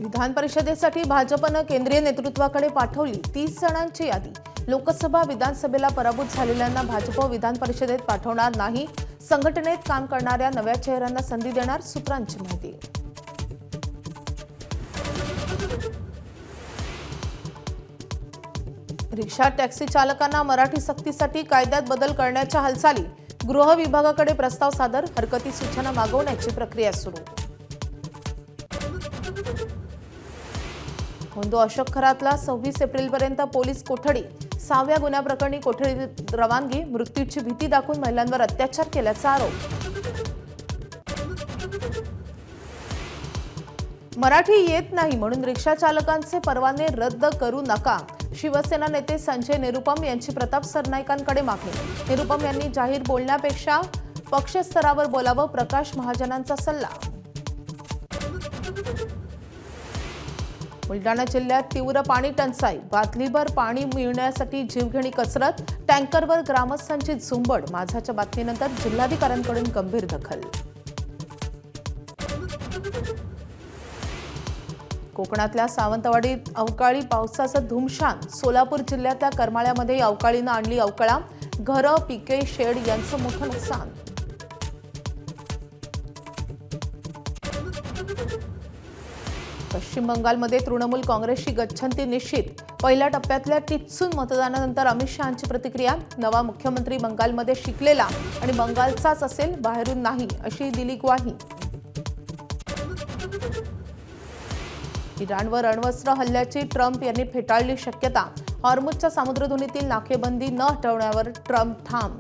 विधान परिषदेसाठी भाजपनं केंद्रीय नेतृत्वाकडे पाठवली 30 जणांची यादी। लोकसभा विधानसभेला पराभूत झालेल्यांना भाजप विधान परिषदेत पाठवणार नाही। संघटनेत काम करणाऱ्या नव्या चेहऱ्यांना संधी देणार, सूत्रांची माहिती। रिक्षा टॅक्सी चालकांना मराठी सक्तीसाठी कायद्यात बदल करण्याच्या हालचाली। गृह विभागाकडे प्रस्ताव सादर, हरकती सूचना मागवण्याची प्रक्रिया सुरू। होंदो अशोक खरातला 26 एप्रिलपर्यंत पोलीस कोठडी। 6व्या गुन्ह्याप्रकरणी कोठडीत रवानगी। मृत्यूची भीती दाखवून महिलांवर अत्याचार केल्याचा आरोप। मराठी येत नाही म्हणून रिक्षा चालकांचे परवाने रद्द करू नका। शिवसेना नेते संजय निरुपम यांची प्रताप सरनाईकांकडे मागणी। निरुपम यांनी जाहीर बोलण्यापेक्षा पक्षस्तरावर बोलावं, प्रकाश महाजनांचा सल्ला। बुलढाणा जिल्ह्यात तीव्र पाणी टंचाई। बादलीभर पाणी मिळण्यासाठी जीवघेणी कसरत। टँकरवर ग्रामस्थांची झुंबड। माझाच्या बातमीनंतर जिल्हाधिकाऱ्यांकडून गंभीर दखल। कोकणातल्या सावंतवाडीत अवकाळी पावसाचं धुमशान। सोलापूर जिल्ह्यातल्या करमाळ्यामध्ये अवकाळीनं आणली अवकळा। घरं, पिके, शेड यांचं मोठं नुकसान। पश्चिम बंगालमध्ये तृणमूल काँग्रेसची गच्छंती निश्चित। पहिल्या टप्प्यातल्या टिच्चून मतदानानंतर अमित शहांची प्रतिक्रिया। नवा मुख्यमंत्री बंगालमध्ये शिकलेला आणि बंगालचाच असेल, बाहेरून नाही, अशी दिली ग्वाही। इराणवर अण्वस्त्र हल्ल्याची ट्रम्प यांनी फेटाळली शक्यता। हॉर्मुझच्या सामुद्रधुनीतील नाकेबंदी न हटवण्यावर ट्रम्प ठाम।